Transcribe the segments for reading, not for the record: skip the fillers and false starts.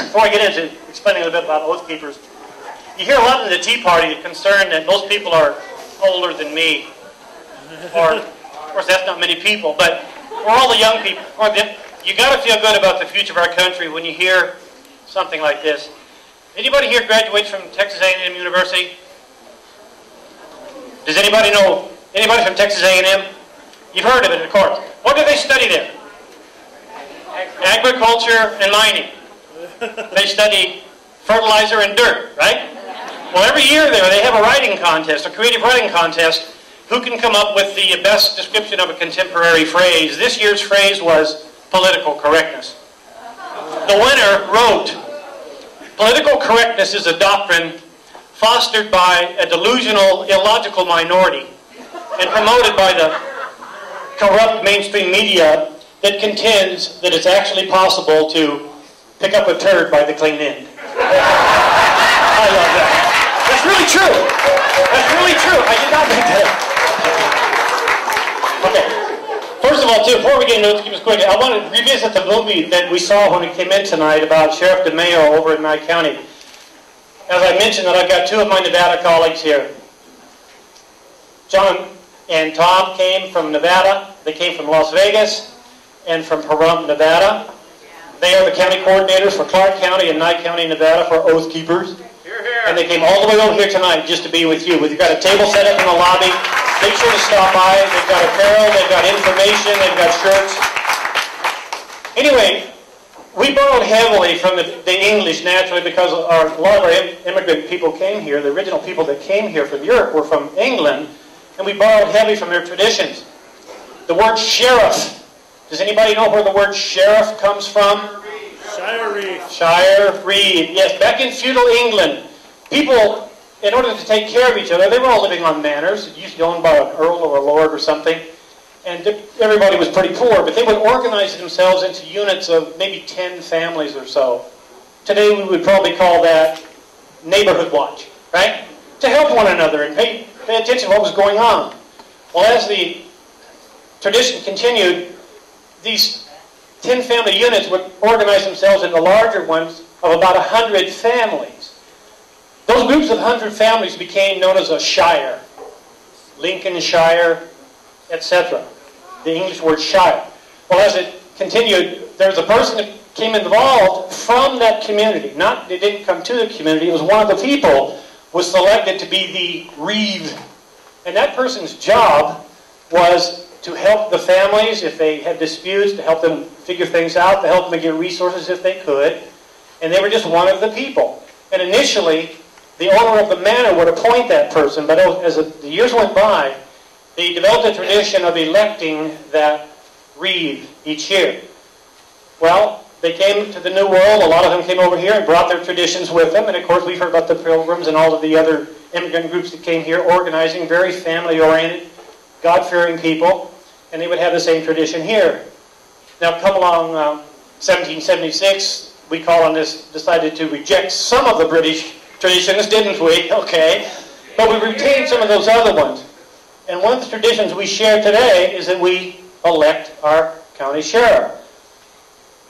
before I get into explaining a little bit about Oath Keepers, you hear a lot in the Tea Party the concern that most people are older than me. Or, of course, that's not many people, but for all the young people, you got to feel good about the future of our country when you hear something like this. Anybody here graduates from Texas A&M University? Does anybody know anybody from Texas A&M? You've heard of it, of course. What do they study there? Agriculture and mining. They study fertilizer and dirt, right? Well, every year there they have a writing contest, a creative writing contest. Who can come up with the best description of a contemporary phrase? This year's phrase was political correctness. The winner wrote, "Political correctness is a doctrine fostered by a delusional, illogical minority and promoted by the corrupt mainstream media that contends that it's actually possible to pick up a turd by the clean end." I love that. That's really true. That's really true. I did not make that up. Okay. First of all, too, before we get into it, quick, I want to revisit the movie that we saw when we came in tonight about Sheriff DeMayo over in Nye County. As I mentioned, that I've got two of my Nevada colleagues here. John and Tom came from Nevada. They came from Las Vegas and from Pahrump, Nevada. They are the county coordinators for Clark County and Nye County, Nevada for Oath Keepers. Here, here. And they came all the way over here tonight just to be with you. We've got a table set up in the lobby. Make sure to stop by. They've got apparel, they've got information, they've got shirts. Anyway, we borrowed heavily from the English, naturally, because a lot of our immigrant people came here. The original people that came here from Europe were from England, and we borrowed heavily from their traditions. The word sheriff. Does anybody know where the word sheriff comes from? Shire Reed. Shire Reed. Yes, back in feudal England, people, in order to take care of each other, they were all living on manors, usually owned by an earl or a lord or something, and everybody was pretty poor, but they would organize themselves into units of maybe 10 families or so. Today we would probably call that neighborhood watch, right? To help one another and pay attention to what was going on. Well, as the tradition continued, these 10 family units would organize themselves into larger ones of about 100 families. Those groups of 100 families became known as a shire. Lincolnshire, etc. The English word shire. Well, as it continued, there was a person that came involved from that community. They didn't come to the community. It was one of the people was selected to be the reeve. And that person's job was to help the families if they had disputes, to help them figure things out, to help them get resources if they could. And they were just one of the people. And initially, the owner of the manor would appoint that person, but as the years went by, they developed a tradition of electing that reeve each year. Well, they came to the New World. A lot of them came over here and brought their traditions with them. And of course, we've heard about the Pilgrims and all of the other immigrant groups that came here, organizing, very family-oriented, God-fearing people. And they would have the same tradition here. Now, come along 1776, we call on this, decided to reject some of the British traditions, didn't we? Okay. But we retained some of those other ones. And one of the traditions we share today is that we elect our county sheriff.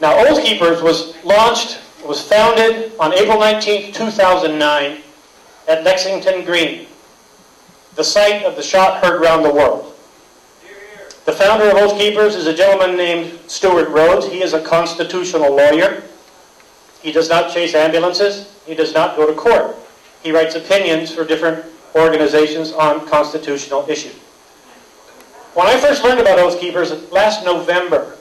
Now, Oath Keepers was founded on April 19, 2009 at Lexington Green, the site of the shot heard around the world. The founder of Oath Keepers is a gentleman named Stuart Rhodes. He is a constitutional lawyer. He does not chase ambulances. He does not go to court. He writes opinions for different organizations on constitutional issues. When I first learned about Oath Keepers last November,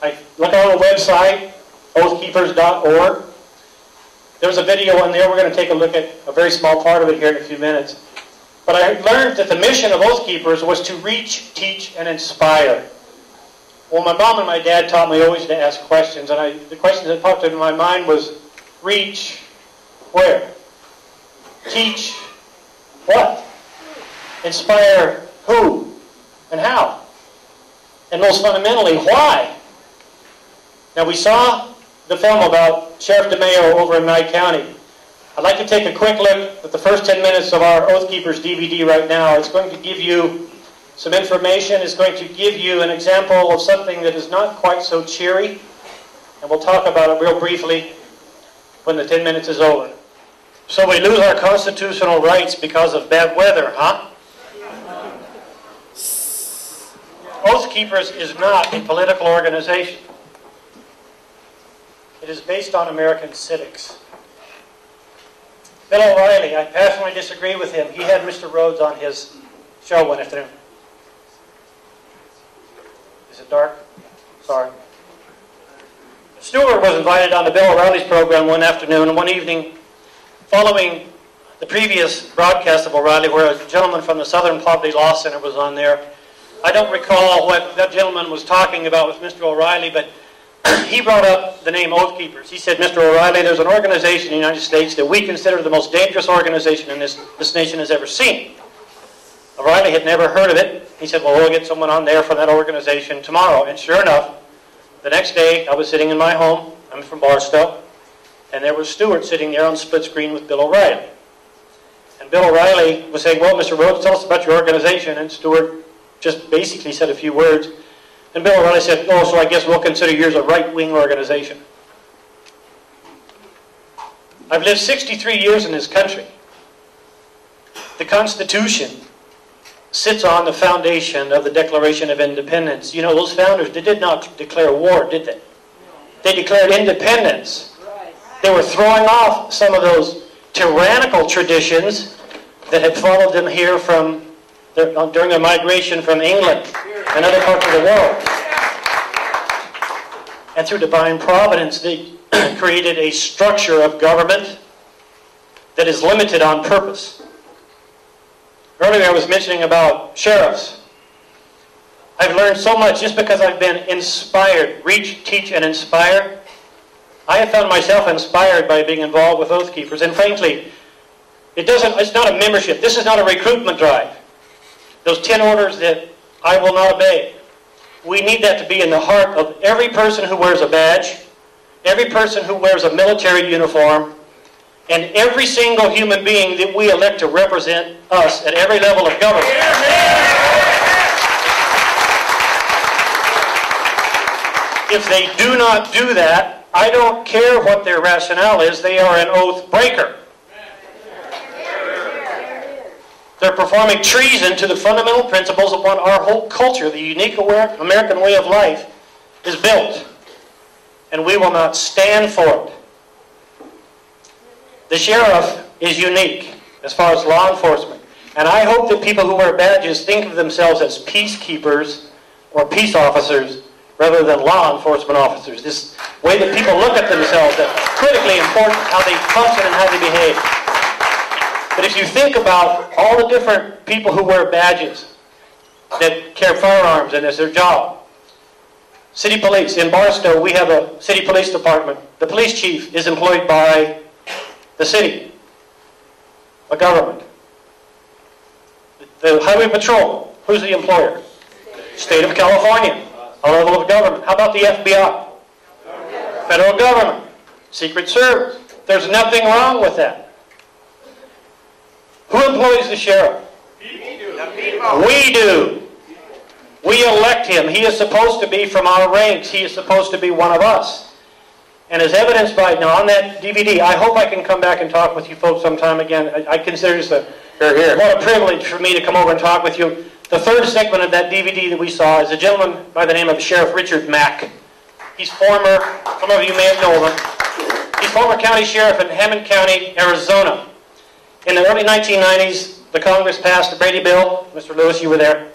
I looked on a website, oathkeepers.org. There's a video in there. We're going to take a look at a very small part of it here in a few minutes. But I learned that the mission of Oath Keepers was to reach, teach, and inspire. Well, my mom and my dad taught me always to ask questions, and the questions that popped into my mind was, reach where? Teach what? Inspire who? And how? And most fundamentally, why? Now, we saw the film about Sheriff DeMayo over in Nye County. I'd like to take a quick look at the first 10 minutes of our Oath Keepers DVD right now. It's going to give you some information. It's going to give you an example of something that is not quite so cheery. And we'll talk about it real briefly. when the 10 minutes is over. So we lose our constitutional rights because of bad weather, huh? Oath Keepers is not a political organization. It is based on American civics. Bill O'Reilly, I passionately disagree with him. He had Mr. Rhodes on his show one afternoon. Is it dark? Sorry. Stewart was invited on the Bill O'Reilly's program one afternoon and one evening following the previous broadcast of O'Reilly where a gentleman from the Southern Poverty Law Center was on there. I don't recall what that gentleman was talking about with Mr. O'Reilly, but he brought up the name Oath Keepers. He said, Mr. O'Reilly, there's an organization in the United States that we consider the most dangerous organization in this nation has ever seen. O'Reilly had never heard of it. He said, well, we'll get someone on there from that organization tomorrow. And sure enough, the next day, I was sitting in my home. I'm from Barstow. And there was Stewart sitting there on split screen with Bill O'Reilly. And Bill O'Reilly was saying, well, Mr. Rhodes, tell us about your organization. And Stewart just basically said a few words. And Bill O'Reilly said, oh, so I guess we'll consider yours a right-wing organization. I've lived 63 years in this country. The Constitution sits on the foundation of the Declaration of Independence. You know, those founders, they did not declare war, did they? They declared independence. They were throwing off some of those tyrannical traditions that had followed them here from during their migration from England and other parts of the world. And through divine providence, they created a structure of government that is limited on purpose. Earlier I was mentioning about sheriffs. I've learned so much just because I've been inspired. Reach, teach, and inspire. I have found myself inspired by being involved with Oath Keepers. And frankly, it's not a membership. This is not a recruitment drive. Those 10 orders that I will not obey. We need that to be in the heart of every person who wears a badge, every person who wears a military uniform, and every single human being that we elect to represent us at every level of government. If they do not do that, I don't care what their rationale is, they are an oath breaker. They're performing treason to the fundamental principles upon our whole culture. The unique American way of life is built. And we will not stand for it. The sheriff is unique as far as law enforcement. And I hope that people who wear badges think of themselves as peacekeepers or peace officers rather than law enforcement officers. This way that people look at themselves is critically important, how they function and how they behave. But if you think about all the different people who wear badges that carry firearms and it's their job. City police. In Barstow, we have a city police department. The police chief is employed by the city, a government. The highway patrol, who's the employer? State of California, a level of government. How about the FBI? Federal government, Secret Service. There's nothing wrong with that. Who employs the sheriff? We do. We elect him. He is supposed to be from our ranks. He is supposed to be one of us. And as evidenced by, now on that DVD, I hope I can come back and talk with you folks sometime again. I consider this what a privilege for me to come over and talk with you. The third segment of that DVD that we saw is a gentleman by the name of Sheriff Richard Mack. He's former, some of you may have known him, he's former county sheriff in Hammond County, Arizona. In the early 1990s, the Congress passed the Brady Bill. Mr. Lewis, you were there.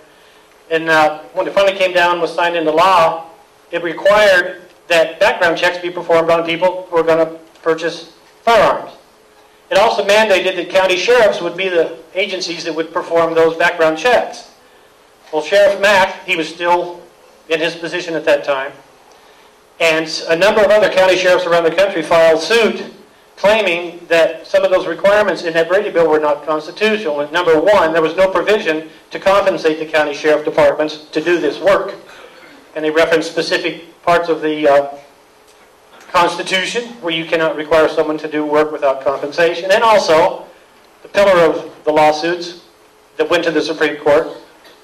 And when it finally came down and was signed into law, it required that background checks be performed on people who were going to purchase firearms. It also mandated that county sheriffs would be the agencies that would perform those background checks. Well, Sheriff Mack, he was still in his position at that time, and a number of other county sheriffs around the country filed suit claiming that some of those requirements in that Brady Bill were not constitutional. And number one, there was no provision to compensate the county sheriff departments to do this work. And they referenced specific parts of the Constitution where you cannot require someone to do work without compensation. And also, the pillar of the lawsuits that went to the Supreme Court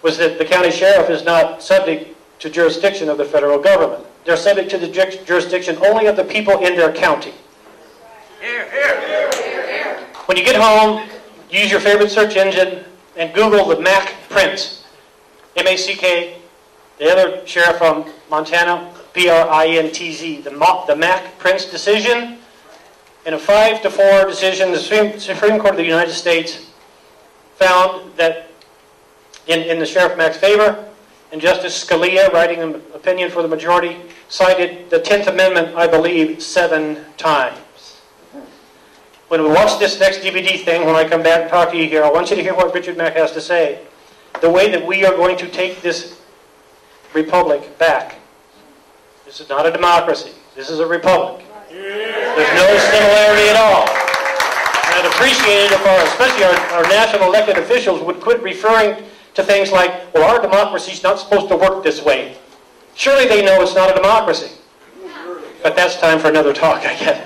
was that the county sheriff is not subject to jurisdiction of the federal government. They're subject to the jurisdiction only of the people in their county. When you get home, use your favorite search engine and Google the Mack Prince. M-A-C-K. The other sheriff from Montana, P-R-I-N-T-Z. The Mack Prince decision. In a 5-4 decision, the Supreme Court of the United States found that in the Sheriff Mack's favor, and Justice Scalia, writing an opinion for the majority, cited the 10th Amendment, I believe, 7 times. When we watch this next DVD thing, when I come back and talk to you here, I want you to hear what Richard Mack has to say. The way that we are going to take this republic back. This is not a democracy. This is a republic. There's no similarity at all. And I'd appreciate it if especially our national elected officials would quit referring to things like, well, our democracy's not supposed to work this way. Surely they know it's not a democracy. But that's time for another talk, I guess.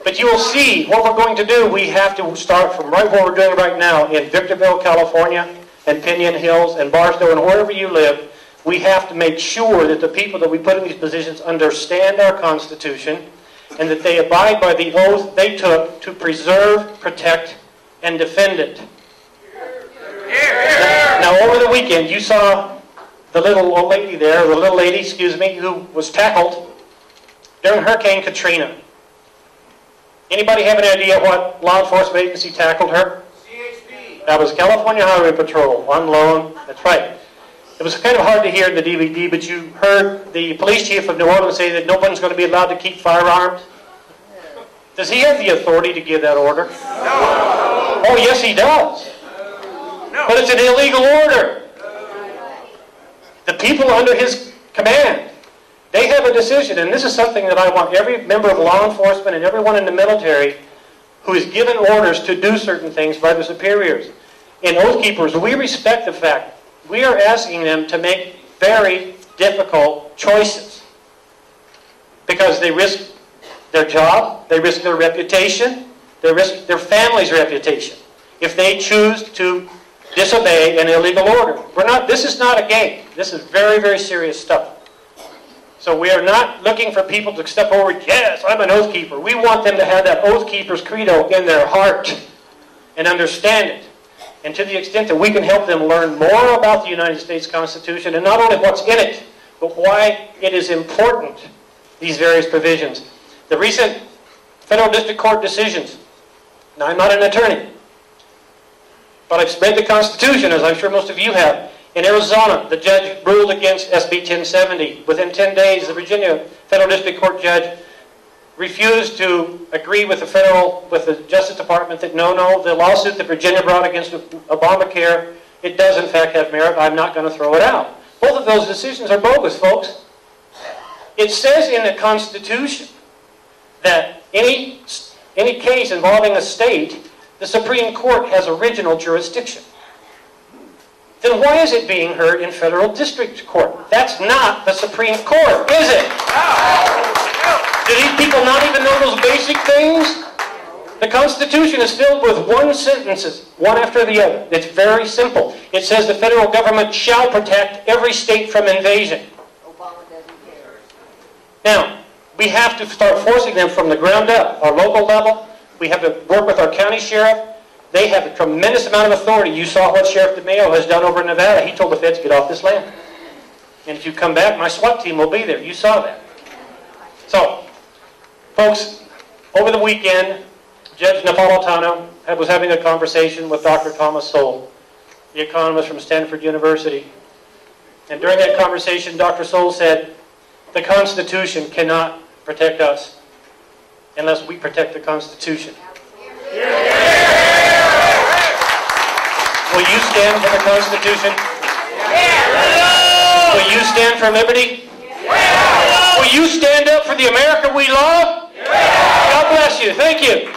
But you will see what we're going to do. We have to start from right where we're doing right now in Victorville, California, and Pinion Hills, and Barstow, and wherever you live. We have to make sure that the people that we put in these positions understand our Constitution and that they abide by the oath they took to preserve, protect, and defend it. Now, over the weekend, you saw the little old lady there, the little lady, excuse me, who was tackled during Hurricane Katrina. Anybody have any idea what law enforcement agency tackled her? CHP. That was California Highway Patrol, on loan. That's right. It was kind of hard to hear in the DVD, but you heard the police chief of New Orleans say that no one's going to be allowed to keep firearms. Does he have the authority to give that order? No. Oh, yes, he does. No. But it's an illegal order. The people under his command, they have a decision, and this is something that I want every member of law enforcement and everyone in the military who is given orders to do certain things by their superiors. In Oath Keepers, we respect the fact we are asking them to make very difficult choices because they risk their job, they risk their reputation, they risk their family's reputation if they choose to disobey an illegal order. This is not a game. This is very, very serious stuff. So we are not looking for people to step forward, yes, I'm an Oath Keeper. We want them to have that Oath Keeper's credo in their heart and understand it. And to the extent that we can help them learn more about the United States Constitution, and not only what's in it, but why it is important, these various provisions. The recent federal district court decisions. Now, I'm not an attorney, but I've read the Constitution, as I'm sure most of you have. In Arizona, the judge ruled against SB 1070. Within 10 days, the Virginia federal district court judge refused to agree with the Justice Department that no, the lawsuit that Virginia brought against Obamacare, it does in fact have merit. I'm not going to throw it out. Both of those decisions are bogus, folks. It says in the Constitution that any case involving a state, the Supreme Court has original jurisdiction. Then why is it being heard in federal district court? That's not the Supreme Court, is it? Do these people not even know those basic things? The Constitution is filled with one sentences, one after the other. It's very simple. It says the federal government shall protect every state from invasion. Obama doesn't care. Now, we have to start forcing them from the ground up. Our local level, we have to work with our county sheriff. They have a tremendous amount of authority. You saw what Sheriff DeMayo has done over in Nevada. He told the feds, get off this land. And if you come back, my SWAT team will be there. You saw that. So, folks, over the weekend, Judge Napolitano was having a conversation with Dr. Thomas Sowell, the economist from Stanford University. And during that conversation, Dr. Sowell said, the Constitution cannot protect us unless we protect the Constitution. Will you stand for the Constitution? Will you stand for liberty? Will you stand up for the America we love? God bless you. Thank you.